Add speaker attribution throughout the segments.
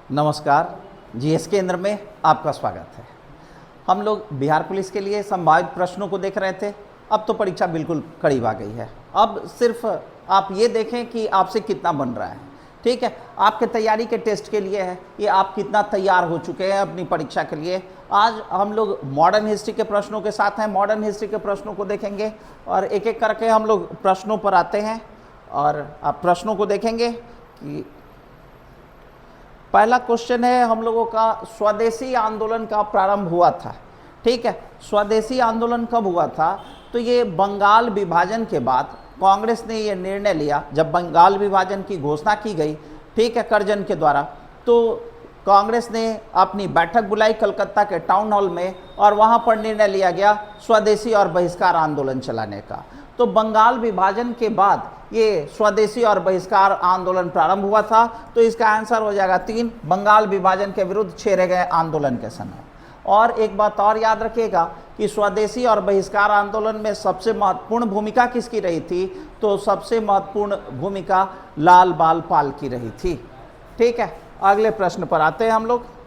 Speaker 1: नमस्कार। जीएस केंद्र में आपका स्वागत है। हम लोग बिहार पुलिस के लिए संभावित प्रश्नों को देख रहे थे। अब तो परीक्षा बिल्कुल करीब आ गई है। अब सिर्फ आप ये देखें कि आपसे कितना बन रहा है। ठीक है, आपके तैयारी के टेस्ट के लिए है कि आप कितना तैयार हो चुके हैं अपनी परीक्षा के लिए। आज हम लोग मॉडर्न हिस्ट्री के प्रश्नों के साथ हैं। मॉडर्न हिस्ट्री के प्रश्नों को देखेंगे और एक एक करके हम लोग प्रश्नों पर आते हैं और आप प्रश्नों को देखेंगे कि पहला क्वेश्चन है हम लोगों का, स्वदेशी आंदोलन का प्रारंभ हुआ था। ठीक है, स्वदेशी आंदोलन कब हुआ था? तो ये बंगाल विभाजन के बाद कांग्रेस ने ये निर्णय लिया। जब बंगाल विभाजन की घोषणा की गई, ठीक है, करजन के द्वारा, तो कांग्रेस ने अपनी बैठक बुलाई कलकत्ता के टाउन हॉल में और वहाँ पर निर्णय लिया गया स्वदेशी और बहिष्कार आंदोलन चलाने का। तो बंगाल विभाजन के बाद ये स्वदेशी और बहिष्कार आंदोलन प्रारंभ हुआ था। तो इसका आंसर हो जाएगा 3, बंगाल विभाजन के विरुद्ध छेड़े गए आंदोलन के समय। और एक बात और याद रखिएगा कि स्वदेशी और बहिष्कार आंदोलन में सबसे महत्वपूर्ण भूमिका किसकी रही थी? तो सबसे महत्वपूर्ण भूमिका लाल बाल पाल की रही थी। ठीक है, अगले प्रश्न पर आते हैं हम लोग।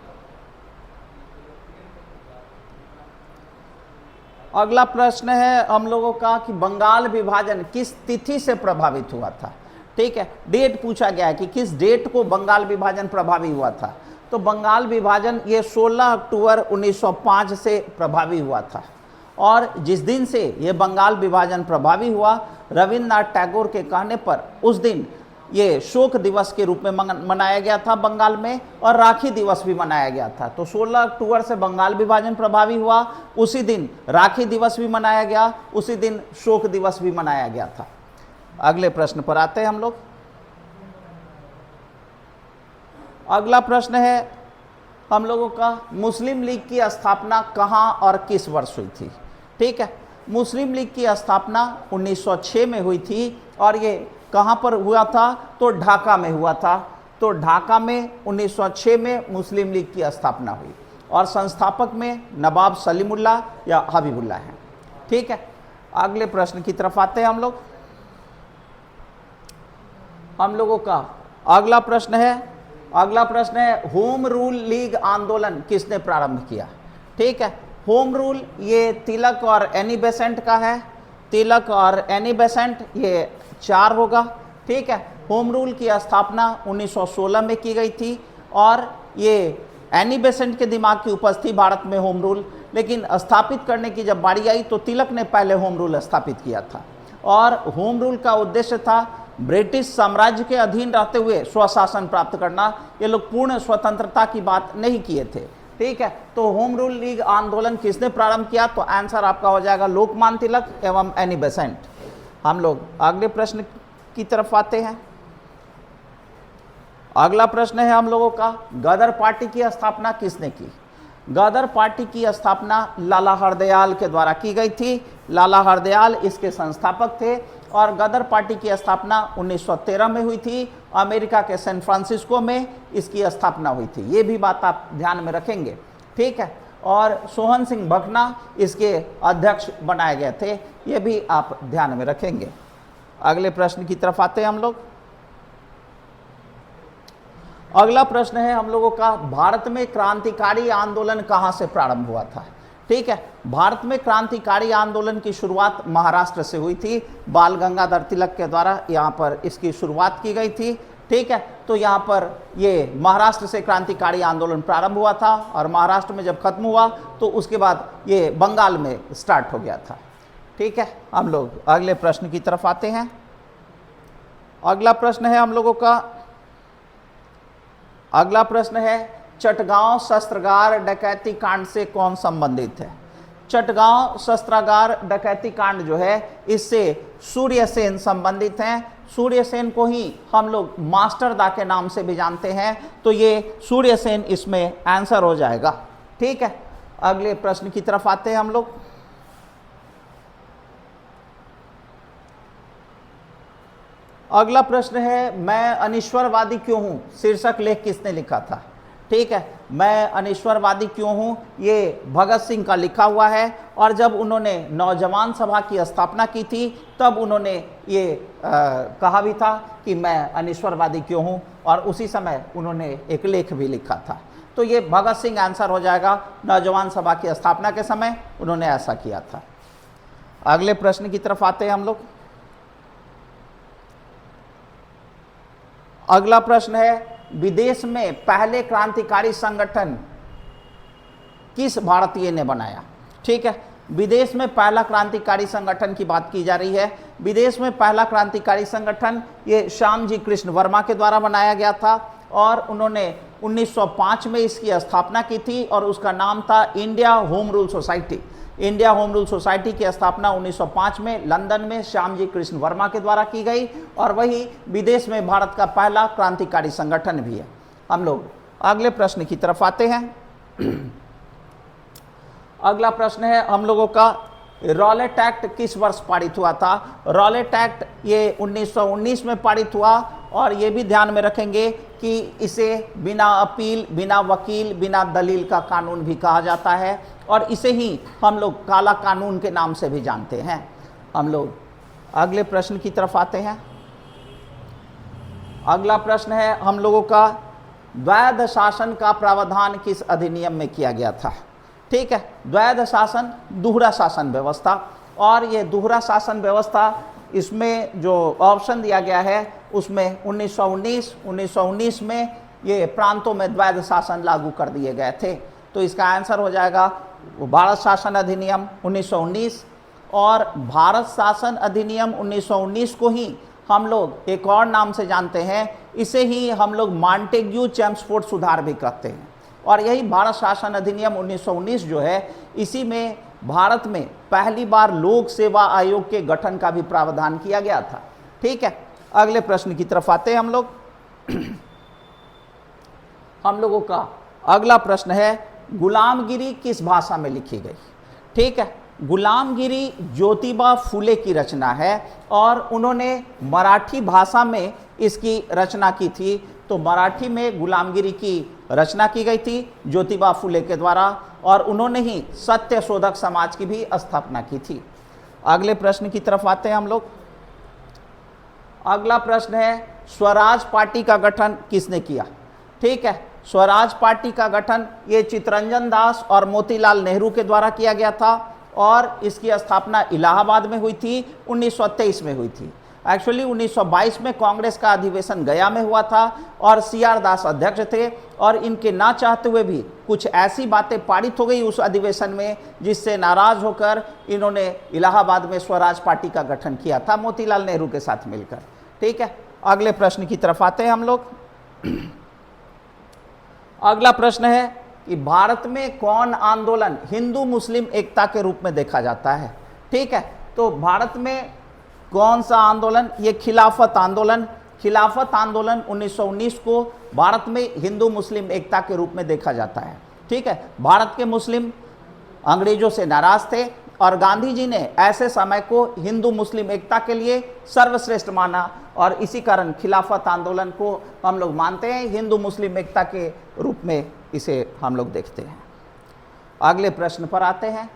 Speaker 1: अगला प्रश्न है हम लोगों का कि बंगाल विभाजन किस तिथि से प्रभावित हुआ था। ठीक है, डेट पूछा गया है कि किस डेट को बंगाल विभाजन प्रभावी हुआ था। तो बंगाल विभाजन ये 16 अक्टूबर 1905 से प्रभावी हुआ था। और जिस दिन से ये बंगाल विभाजन प्रभावी हुआ, रविन्द्रनाथ टैगोर के कहने पर उस दिन ये शोक दिवस के रूप में मनाया गया था बंगाल में, और राखी दिवस भी मनाया गया था। तो 16 अक्टूबर से बंगाल विभाजन प्रभावी हुआ, उसी दिन राखी दिवस भी मनाया गया, उसी दिन शोक दिवस भी मनाया गया था। अगले प्रश्न पर आते हैं हम लोग। अगला प्रश्न है हम लोगों का, मुस्लिम लीग की स्थापना कहाँ और किस वर्ष हुई थी? ठीक है, मुस्लिम लीग की स्थापना 1906 में हुई थी। और ये कहाँ पर हुआ था? तो ढाका में हुआ था। तो ढाका में 1906 में मुस्लिम लीग की स्थापना हुई और संस्थापक में नवाब सलीमुल्लाह या हबीबुल्लाह हैं। ठीक है, अगले प्रश्न की तरफ आते हैं हम लोग। हम लोगों का अगला प्रश्न है होम रूल लीग आंदोलन किसने प्रारंभ किया? ठीक है, होम रूल ये तिलक और एनी बेसेंट का है। तिलक और एनी बेसेंट ये 4 होगा। ठीक है, होम रूल की स्थापना 1916 में की गई थी और ये एनी बेसेंट के दिमाग की उपज थी भारत में होम रूल, लेकिन स्थापित करने की जब बारी आई तो तिलक ने पहले होम रूल स्थापित किया था। और होम रूल का उद्देश्य था ब्रिटिश साम्राज्य के अधीन रहते हुए स्वशासन प्राप्त करना। ये लोग पूर्ण स्वतंत्रता की बात नहीं किए थे। ठीक है, तो होम रूल लीग आंदोलन किसने प्रारंभ किया? तो आंसर आपका हो जाएगा लोकमान्य तिलक एवं एनी बेसेंट। हम लोग अगले प्रश्न की तरफ आते हैं। अगला प्रश्न है हम लोगों का, गदर पार्टी की स्थापना किसने की? गदर पार्टी की स्थापना लाला हरदयाल के द्वारा की गई थी। लाला हरदयाल इसके संस्थापक थे और गदर पार्टी की स्थापना 1913 में हुई थी। अमेरिका के सैन फ्रांसिस्को में इसकी स्थापना हुई थी। ये भी बात आप ध्यान में रखेंगे। ठीक है, और सोहन सिंह भकना इसके अध्यक्ष बनाए गए थे। ये भी आप ध्यान में रखेंगे। अगले प्रश्न की तरफ आते हैं हम लोग। अगला प्रश्न है हम लोगों का, भारत में क्रांतिकारी आंदोलन कहाँ से प्रारंभ हुआ था? ठीक है, भारत में क्रांतिकारी आंदोलन की शुरुआत महाराष्ट्र से हुई थी। बाल गंगाधर तिलक के द्वारा यहाँ पर इसकी शुरुआत की गई थी। ठीक है, तो यहाँ पर ये महाराष्ट्र से क्रांतिकारी आंदोलन प्रारंभ हुआ था और महाराष्ट्र में जब खत्म हुआ तो उसके बाद ये बंगाल में स्टार्ट हो गया था। ठीक है, हम लोग अगले प्रश्न की तरफ आते हैं। अगला प्रश्न है हम लोगों का, अगला प्रश्न है चटगांव शस्त्रागार डकैती कांड से कौन संबंधित है? चटगांव शस्त्रागार डकैती कांड जो है इससे सूर्यसेन संबंधित हैं। सूर्यसेन को ही हम लोग मास्टर दा के नाम से भी जानते हैं। तो ये सूर्यसेन इसमें आंसर हो जाएगा। ठीक है, अगले प्रश्न की तरफ आते हैं हम लोग। अगला प्रश्न है, मैं अनिश्वरवादी क्यों हूं? शीर्षक लेख किसने लिखा था? ठीक है, मैं अनिश्वरवादी क्यों हूं, ये भगत सिंह का लिखा हुआ है। और जब उन्होंने नौजवान सभा की स्थापना की थी तब उन्होंने ये कहा भी था कि मैं अनिश्वरवादी क्यों हूं। और उसी समय उन्होंने एक लेख भी लिखा था। तो ये भगत सिंह आंसर हो जाएगा। नौजवान सभा की स्थापना के समय उन्होंने ऐसा किया था। अगले प्रश्न की तरफ आते हैं हम लोग। अगला प्रश्न है, विदेश में पहले क्रांतिकारी संगठन किस भारतीय ने बनाया? ठीक है, विदेश में पहला क्रांतिकारी संगठन की बात की जा रही है। विदेश में पहला क्रांतिकारी संगठन ये श्यामजी कृष्ण वर्मा के द्वारा बनाया गया था और उन्होंने 1905 में इसकी स्थापना की थी और उसका नाम था India home rule society. India home rule society की स्थापना 1905 में लंदन में श्यामजी कृष्ण वर्मा के द्वारा की गई और वही विदेश में भारत का पहला क्रांतिकारी संगठन भी है। हम लोग अगले प्रश्न की तरफ आते हैं। अगला प्रश्न है हम लोगों का, रॉलेट एक्ट किस वर्ष पारित हुआ था? रॉलेट एक्ट ये 1919 में पारित हुआ और ये भी ध्यान में रखेंगे कि इसे बिना अपील, बिना वकील, बिना दलील का कानून भी कहा जाता है और इसे ही हम लोग काला कानून के नाम से भी जानते हैं। हम लोग अगले प्रश्न की तरफ आते हैं। अगला प्रश्न है हम लोगों का, द्वैध शासन का प्रावधान किस अधिनियम में किया गया था? ठीक है, द्वैध शासन, दोहरा शासन व्यवस्था। और ये दोहरा शासन व्यवस्था, इसमें जो ऑप्शन दिया गया है उसमें 1919 में ये प्रांतों में द्वैध शासन लागू कर दिए गए थे। तो इसका आंसर हो जाएगा भारत शासन अधिनियम 1919। और भारत शासन अधिनियम 1919 को ही हम लोग एक और नाम से जानते हैं, इसे ही हम लोग मॉन्टेग्यू चेम्सफोर्ड सुधार भी कहते हैं। और यही भारत शासन अधिनियम 1919 जो है, इसी में भारत में पहली बार लोक सेवा आयोग के गठन का भी प्रावधान किया गया था। ठीक है, अगले प्रश्न की तरफ आते हैं हम लोग। हम लोगों का अगला प्रश्न है, गुलामगिरी किस भाषा में लिखी गई? ठीक है, गुलामगिरी ज्योतिबा फुले की रचना है और उन्होंने मराठी भाषा में इसकी रचना की थी। तो मराठी में गुलामगिरी की रचना की गई थी ज्योतिबा फुले के द्वारा और उन्होंने ही सत्य शोधक समाज की भी स्थापना की थी। अगले प्रश्न की तरफ आते हैं हम लोग। अगला प्रश्न है, स्वराज पार्टी का गठन किसने किया? ठीक है, स्वराज पार्टी का गठन ये चित्तरंजन दास और मोतीलाल नेहरू के द्वारा किया गया था और इसकी स्थापना इलाहाबाद में हुई थी, 1923 में हुई थी। एक्चुअली 1922 में कांग्रेस का अधिवेशन गया में हुआ था और CR दास अध्यक्ष थे और इनके ना चाहते हुए भी कुछ ऐसी बातें पारित हो गई उस अधिवेशन में जिससे नाराज होकर इन्होंने इलाहाबाद में स्वराज पार्टी का गठन किया था मोतीलाल नेहरू के साथ मिलकर। ठीक है, अगले प्रश्न की तरफ आते हैं हम लोग। अगला प्रश्न है कि भारत में कौन आंदोलन हिंदू मुस्लिम एकता के रूप में देखा जाता है? ठीक है, तो भारत में कौन सा आंदोलन? ये खिलाफत आंदोलन। खिलाफत आंदोलन 1919 को भारत में हिंदू मुस्लिम एकता के रूप में देखा जाता है। ठीक है, भारत के मुस्लिम अंग्रेजों से नाराज थे और गांधी जी ने ऐसे समय को हिंदू मुस्लिम एकता के लिए सर्वश्रेष्ठ माना और इसी कारण खिलाफत आंदोलन को हम लोग मानते हैं, हिंदू मुस्लिम एकता के रूप में इसे हम लोग देखते हैं। अगले प्रश्न पर आते हैं।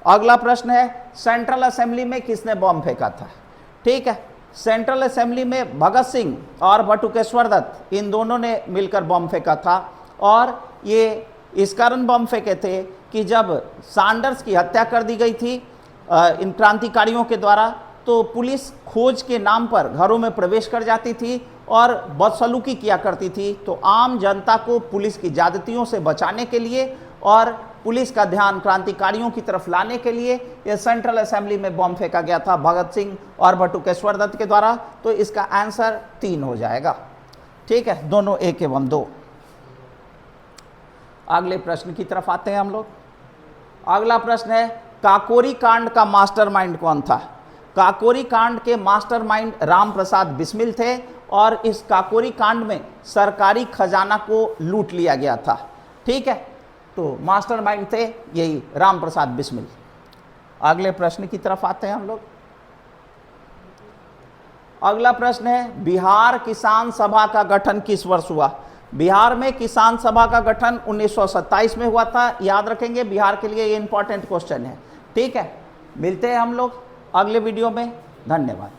Speaker 1: अगला प्रश्न है, सेंट्रल असेंबली में किसने बम फेंका था? ठीक है, सेंट्रल असेंबली में भगत सिंह और बटुकेश्वर दत्त इन दोनों ने मिलकर बम फेंका था और ये इस कारण बम फेंके थे कि जब सैंडर्स की हत्या कर दी गई थी इन क्रांतिकारियों के द्वारा, तो पुलिस खोज के नाम पर घरों में प्रवेश कर जाती थी और बदसलूकी किया करती थी। तो आम जनता को पुलिस की ज्यादतियों से बचाने के लिए और पुलिस का ध्यान क्रांतिकारियों की तरफ लाने के लिए यह सेंट्रल असेंबली में बम फेंका गया था भगत सिंह और बटुकेश्वर दत्त के द्वारा। तो इसका आंसर 3 हो जाएगा। ठीक है, दोनों 1 एवं 2। अगले प्रश्न की तरफ आते हैं हम लोग। अगला प्रश्न है, काकोरी कांड का मास्टरमाइंड कौन था? काकोरी कांड के मास्टरमाइंड राम प्रसाद बिस्मिल थे और इस काकोरी कांड में सरकारी खजाना को लूट लिया गया था। ठीक है, तो मास्टरमाइंड थे यही राम प्रसाद बिस्मिल। अगले प्रश्न की तरफ आते हैं हम लोग। अगला प्रश्न है, बिहार किसान सभा का गठन किस वर्ष हुआ? बिहार में किसान सभा का गठन 1927 में हुआ था। याद रखेंगे, बिहार के लिए ये इंपॉर्टेंट क्वेश्चन है। ठीक है, मिलते हैं हम लोग अगले वीडियो में। धन्यवाद।